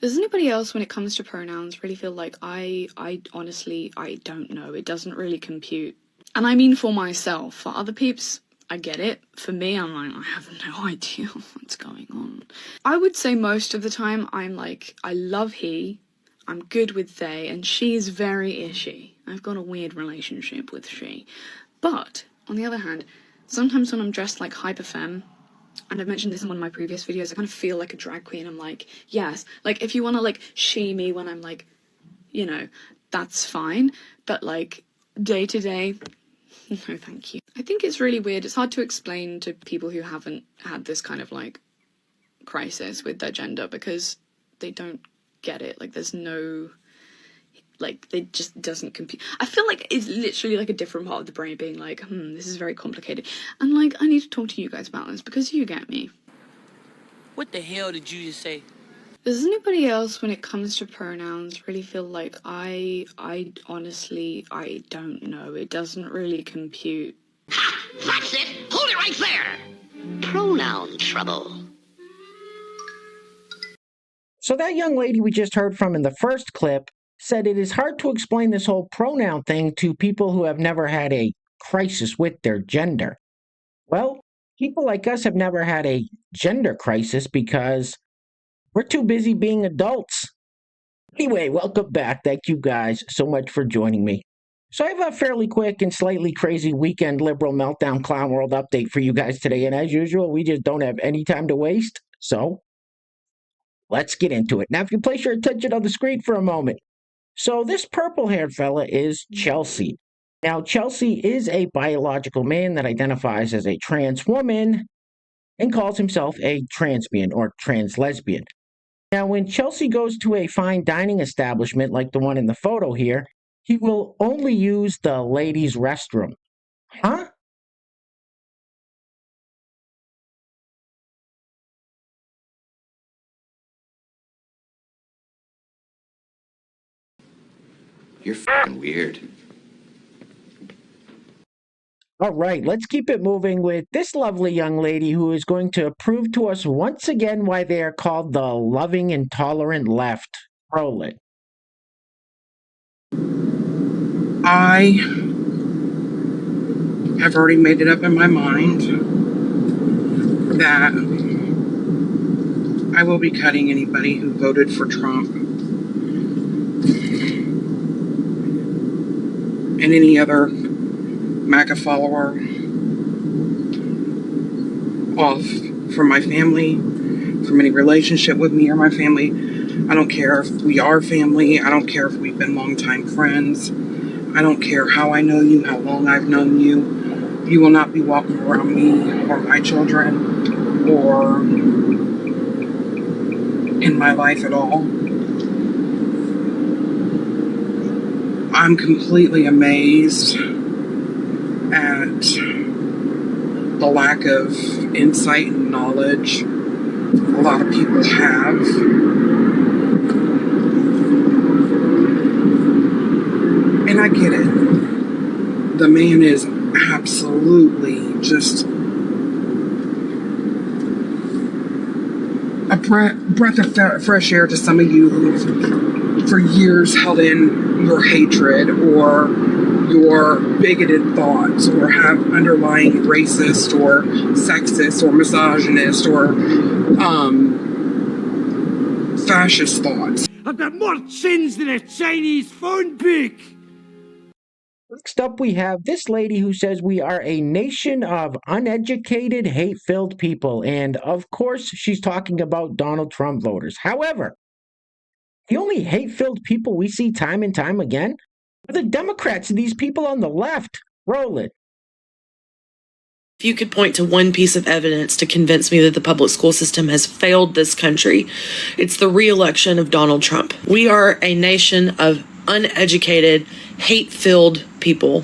Does anybody else, when it comes to pronouns, really feel like I honestly, I don't know. It doesn't really compute. And I mean for myself. For other peeps, I get it. For me, I'm like, I have no idea what's going on. I would say most of the time I'm like, I love he, I'm good with they, and she's very ishy. I've got a weird relationship with she. But, on the other hand, sometimes when I'm dressed like hyperfemme, and I've mentioned this in one of my previous videos, I kind of feel like a drag queen. I'm like, yes, like if you want to like she me when I'm like, you know, that's fine. But like day to day, no thank you. I think it's really weird. It's hard to explain to people who haven't had this kind of like crisis with their gender because they don't get it. Like there's no, like they just doesn't compute. I feel like it's literally like a different part of the brain being like, this is very complicated. And like, I need to talk to you guys about this because you get me. What the hell did you just say? Does anybody else, when it comes to pronouns, really feel like I honestly, I don't know. It doesn't really compute. Ha! That's it! Hold it right there! Pronoun trouble. So that young lady we just heard from in the first clip said it is hard to explain this whole pronoun thing to people who have never had a crisis with their gender. Well, people like us have never had a gender crisis because we're too busy being adults. Anyway, welcome back. Thank you guys so much for joining me. So I have a fairly quick and slightly crazy weekend liberal meltdown clown world update for you guys today. And as usual, we just don't have any time to waste. So let's get into it. Now, if you place your attention on the screen for a moment. So this purple-haired fella is Chelsea. Now, Chelsea is a biological man that identifies as a trans woman and calls himself a transbian or trans lesbian. Now, when Chelsea goes to a fine dining establishment like the one in the photo here, he will only use the ladies' restroom. Huh? You're f***ing weird. All right, let's keep it moving with this lovely young lady who is going to prove to us once again why they are called the loving and tolerant left. Roll it. I have already made it up in my mind that I will be cutting anybody who voted for Trump and any other MAGA follower off from my family, from any relationship with me or my family. I don't care if we are family. I don't care if we've been longtime friends. I don't care how I know you, how long I've known you. You will not be walking around me or my children or in my life at all. I'm completely amazed at the lack of insight and knowledge a lot of people have. And I get it. The man is absolutely just a breath of fresh air to some of you who've for years held in your hatred or your bigoted thoughts or have underlying racist or sexist or misogynist or fascist thoughts. I've got more sins than a Chinese phone book. Next up, we have this lady who says we are a nation of uneducated, hate-filled people. And of course, she's talking about Donald Trump voters. However, the only hate-filled people we see time and time again are the Democrats and these people on the left. Roll it. If you could point to one piece of evidence to convince me that the public school system has failed this country, it's the re-election of Donald Trump. We are a nation of uneducated, hate-filled people.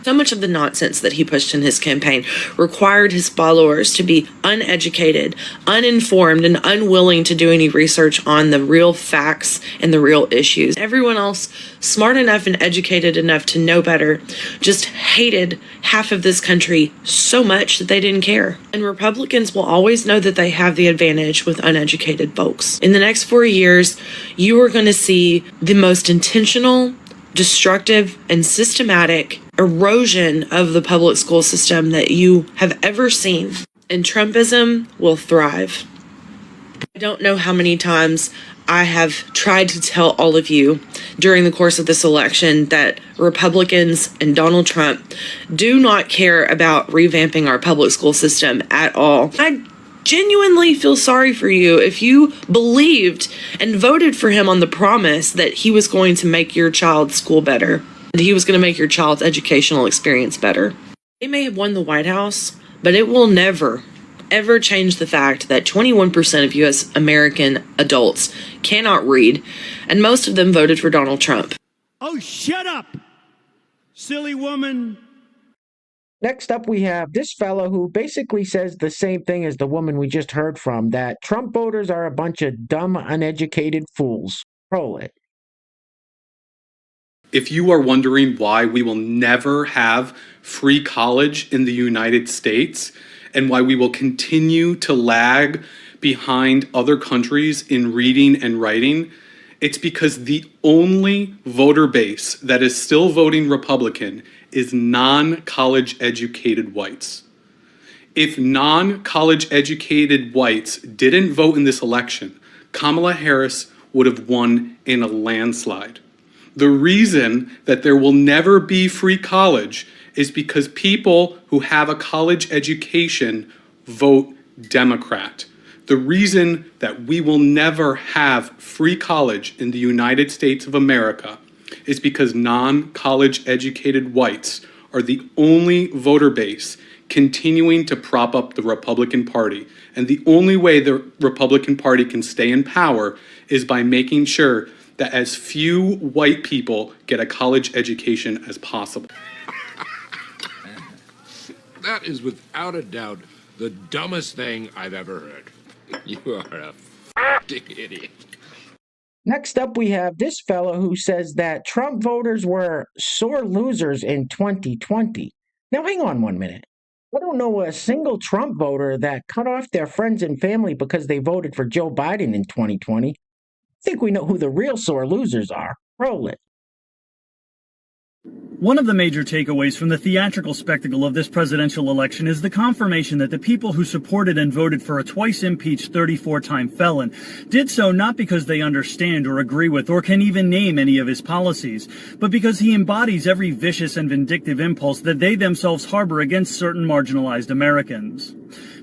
So much of the nonsense that he pushed in his campaign required his followers to be uneducated, uninformed, and unwilling to do any research on the real facts and the real issues. Everyone else, smart enough and educated enough to know better, just hated half of this country so much that they didn't care. And Republicans will always know that they have the advantage with uneducated folks. In the next 4 years, you are going to see the most intentional, destructive, and systematic erosion of the public school system that you have ever seen. And Trumpism will thrive. I don't know how many times I have tried to tell all of you during the course of this election that Republicans and Donald Trump do not care about revamping our public school system at all. I genuinely feel sorry for you if you believed and voted for him on the promise that he was going to make your child's school better, and he was going to make your child's educational experience better. They may have won the White House, but it will never, ever change the fact that 21% of U.S. American adults cannot read, and most of them voted for Donald Trump. Oh, shut up, silly woman. Next up, we have this fellow who basically says the same thing as the woman we just heard from, that Trump voters are a bunch of dumb, uneducated fools. Roll it. If you are wondering why we will never have free college in the United States and why we will continue to lag behind other countries in reading and writing, it's because the only voter base that is still voting Republican is non-college educated whites. If non-college educated whites didn't vote in this election, Kamala Harris would have won in a landslide. The reason that there will never be free college is because people who have a college education vote Democrat. The reason that we will never have free college in the United States of America is because non-college educated whites are the only voter base continuing to prop up the Republican Party. And the only way the Republican Party can stay in power is by making sure that as few white people get a college education as possible. That is without a doubt the dumbest thing I've ever heard. You are a f***ing idiot. Next up, we have this fellow who says that Trump voters were sore losers in 2020. Now, hang on 1 minute. I don't know a single Trump voter that cut off their friends and family because they voted for Joe Biden in 2020. I think we know who the real sore losers are. Roll it. One of the major takeaways from the theatrical spectacle of this presidential election is the confirmation that the people who supported and voted for a twice-impeached 34-time felon did so not because they understand or agree with or can even name any of his policies, but because he embodies every vicious and vindictive impulse that they themselves harbor against certain marginalized Americans.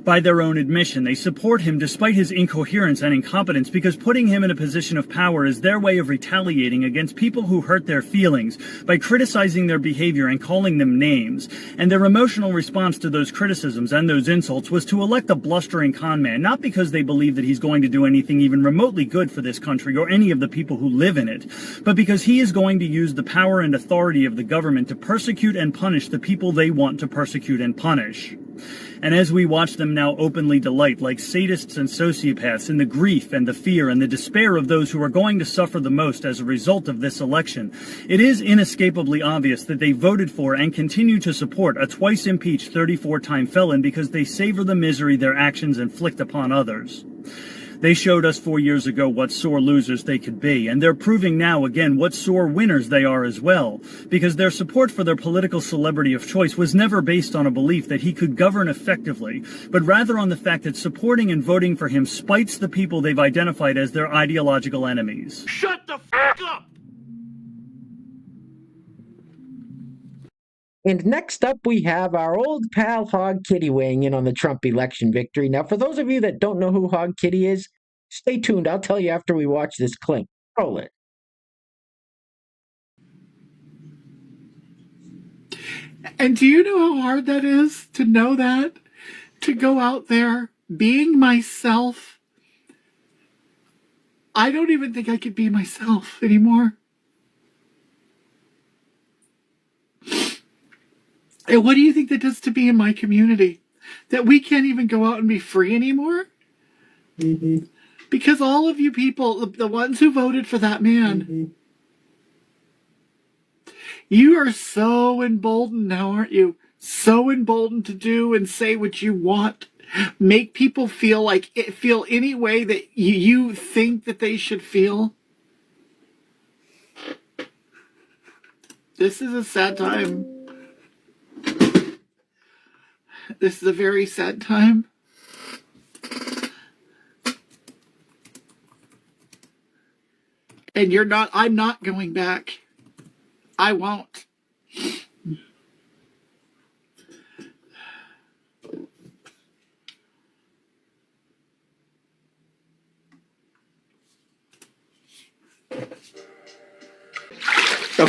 By their own admission, they support him despite his incoherence and incompetence because putting him in a position of power is their way of retaliating against people who hurt their feelings by criticizing their behavior and calling them names. And their emotional response to those criticisms and those insults was to elect a blustering con man, not because they believe that he's going to do anything even remotely good for this country or any of the people who live in it, but because he is going to use the power and authority of the government to persecute and punish the people they want to persecute and punish. And as we watch them now openly delight like sadists and sociopaths in the grief and the fear and the despair of those who are going to suffer the most as a result of this election, it is inescapably obvious that they voted for and continue to support a twice-impeached 34-time felon because they savor the misery their actions inflict upon others. They showed us 4 years ago what sore losers they could be, and they're proving now again what sore winners they are as well, because their support for their political celebrity of choice was never based on a belief that he could govern effectively, but rather on the fact that supporting and voting for him spites the people they've identified as their ideological enemies. Shut the f*** up! And next up, we have our old pal Hog Kitty weighing in on the Trump election victory. Now, for those of you that don't know who Hog Kitty is, stay tuned. I'll tell you after we watch this clip. Roll it. And do you know how hard that is to know that? To go out there being myself? I don't even think I could be myself anymore. And what do you think that does to me in my community? That we can't even go out and be free anymore? Mm-hmm. Because all of you people, the ones who voted for that man, mm-hmm. You are so emboldened now, aren't you? So emboldened to do and say what you want. Make people feel any way that you think that they should feel. This is a sad time. This is a very sad time. And I'm not going back. I won't. The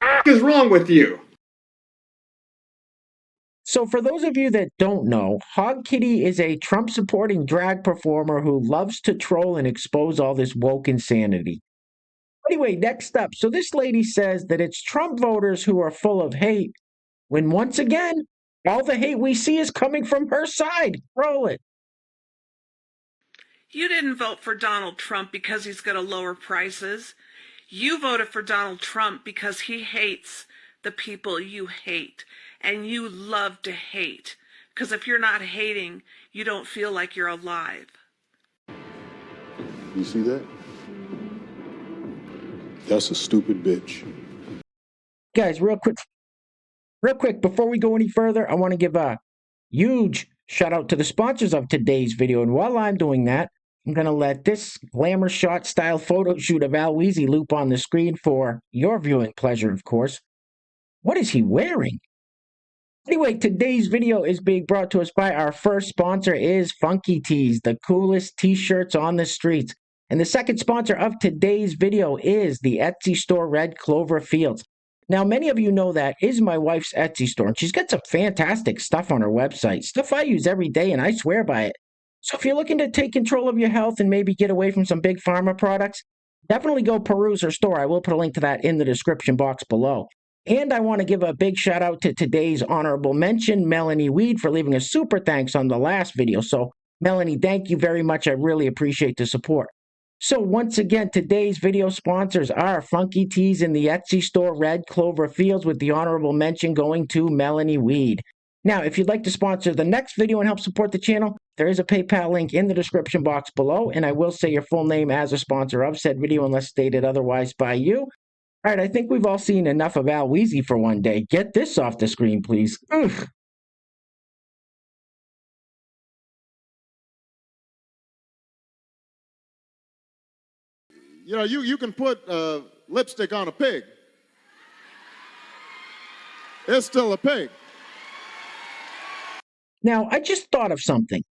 f is wrong with you? So for those of you that don't know, Hog Kitty is a Trump-supporting drag performer who loves to troll and expose all this woke insanity. Anyway, next up, so this lady says that it's Trump voters who are full of hate, when once again, all the hate we see is coming from her side. Roll it. You didn't vote for Donald Trump because he's going to lower prices. You voted for Donald Trump because he hates the people you hate. And you love to hate. Because if you're not hating, you don't feel like you're alive. You see that? That's a stupid bitch. Guys, real quick, before we go any further, I want to give a huge shout out to the sponsors of today's video. And while I'm doing that, I'm going to let this glamour shot style photo shoot of Al Weezy loop on the screen for your viewing pleasure, of course. What is he wearing? Anyway, today's video is being brought to us by our first sponsor is Funky Tees, the coolest t-shirts on the streets. And the second sponsor of today's video is the Etsy store Red Clover Fields. Now, many of you know that is my wife's Etsy store, and she's got some fantastic stuff on her website, stuff I use every day, and I swear by it. So if you're looking to take control of your health and maybe get away from some big pharma products, definitely go peruse her store. I will put a link to that in the description box below. And I want to give a big shout out to today's honorable mention, Melanie Weed, for leaving a super thanks on the last video. So, Melanie, thank you very much. I really appreciate the support. So, once again, today's video sponsors are Funky Tees in the Etsy store Red Clover Fields, with the honorable mention going to Melanie Weed. Now, if you'd like to sponsor the next video and help support the channel, there is a PayPal link in the description box below, and I will say your full name as a sponsor of said video unless stated otherwise by you. All right, I think we've all seen enough of Al Weezy for one day. Get this off the screen, please. Ugh. You know, you can put lipstick on a pig. It's still a pig. Now, I just thought of something.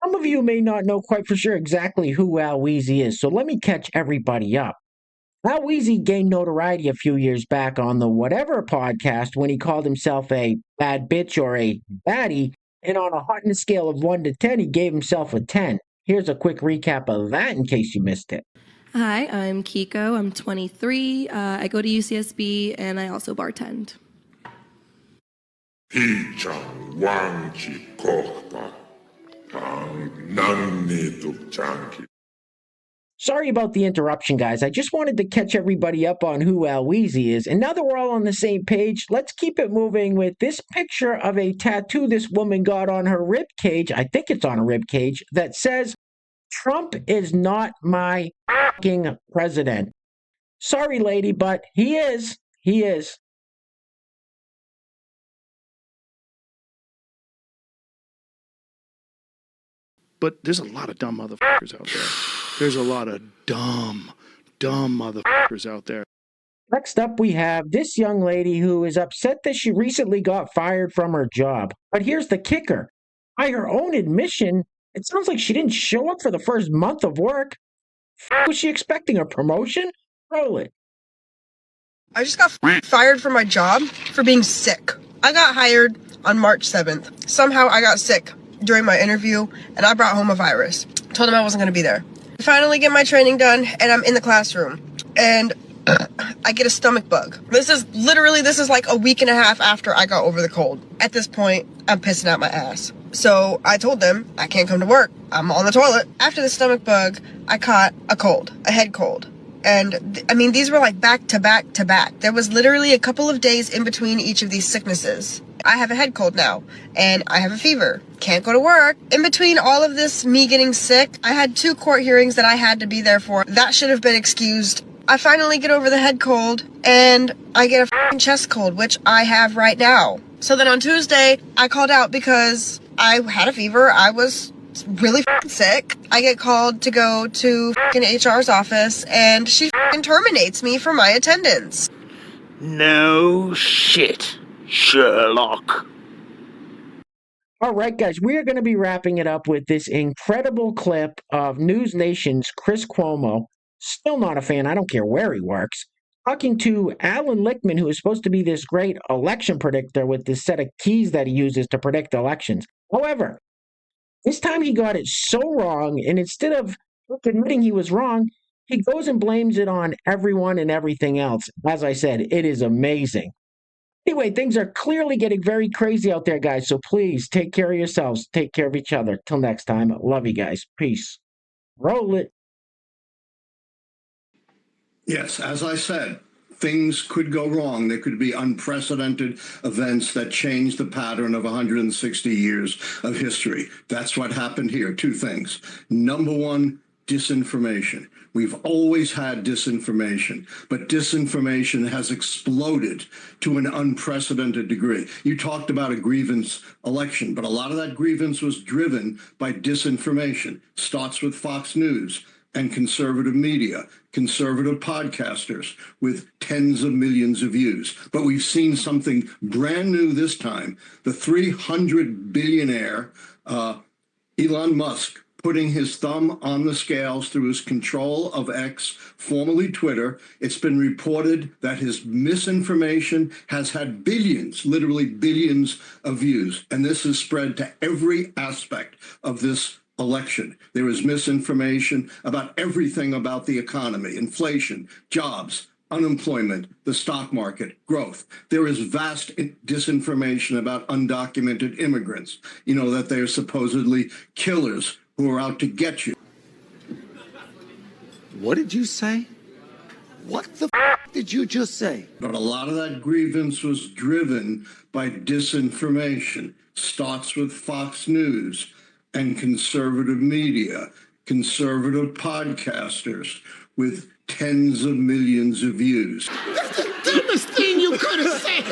Some of you may not know quite for sure exactly who Al Weezy is, so let me catch everybody up. Al Weezy gained notoriety a few years back on the Whatever podcast when he called himself a bad bitch or a baddie, and on a hotness scale of 1 to 10, he gave himself a 10. Here's a quick recap of that in case you missed it. Hi, I'm Kiko. I'm 23. I go to UCSB, and I also bartend. Sorry about the interruption, guys. I just wanted to catch everybody up on who Al Weezy is. And now that we're all on the same page, let's keep it moving with this picture of a tattoo this woman got on her rib cage. I think it's on a rib cage that says, "Trump is not my fucking president." Sorry, lady, but he is. He is. But there's a lot of dumb motherfuckers out there. There's a lot of dumb motherfuckers out there. Next up, we have this young lady who is upset that she recently got fired from her job. But here's the kicker. By her own admission, it sounds like she didn't show up for the first month of work. Was she expecting a promotion? Roll it. I just got fired from my job for being sick. I got hired on March 7th. Somehow I got sick during my interview, and I brought home a virus. Told them I wasn't going to be there. I finally get my training done, and I'm in the classroom. And I get a stomach bug. This is like a week and a half after I got over the cold. At this point, I'm pissing out my ass. So I told them I can't come to work. I'm on the toilet. After the stomach bug, I caught a head cold. And I mean, these were like back to back to back. There was literally a couple of days in between each of these sicknesses. I have a head cold now, and I have a fever. Can't go to work. In between all of this, me getting sick, I had 2 court hearings that I had to be there for. That should have been excused. I finally get over the head cold, and I get a f***ing chest cold, which I have right now. So then on Tuesday, I called out because I had a fever. I was really f***ing sick. I get called to go to f***ing HR's office, and she f***ing terminates me for my attendance. No shit, Sherlock. All right, guys, we are going to be wrapping it up with this incredible clip of News Nation's Chris Cuomo, still not a fan, I don't care where he works, talking to Alan Lichtman, who is supposed to be this great election predictor with this set of keys that he uses to predict elections. However, this time he got it so wrong, and instead of admitting he was wrong, he goes and blames it on everyone and everything else. As I said, it is amazing. Anyway, things are clearly getting very crazy out there, guys, so please take care of yourselves. Take care of each other. Till next time, love you guys. Peace. Roll it. Yes, as I said, things could go wrong. There could be unprecedented events that change the pattern of 160 years of history. That's what happened here. 2 things. Number 1, disinformation. We've always had disinformation, but disinformation has exploded to an unprecedented degree. You talked about a grievance election, but a lot of that grievance was driven by disinformation. Starts with Fox News and conservative media, conservative podcasters with tens of millions of views. But we've seen something brand new this time. The 300 billionaire Elon Musk putting his thumb on the scales through his control of X, formerly Twitter. It's been reported that his misinformation has had billions, literally billions of views. And this is spread to every aspect of this election. There is misinformation about everything about the economy, inflation, jobs, unemployment, the stock market, growth. There is vast disinformation about undocumented immigrants, that they're supposedly killers who are out to get you. What did you say? What the did you just say? But a lot of that grievance was driven by disinformation. Starts with Fox News and conservative media, conservative podcasters with tens of millions of views. That's the dumbest thing you could have said.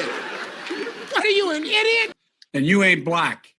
What are you, an idiot? And you ain't black.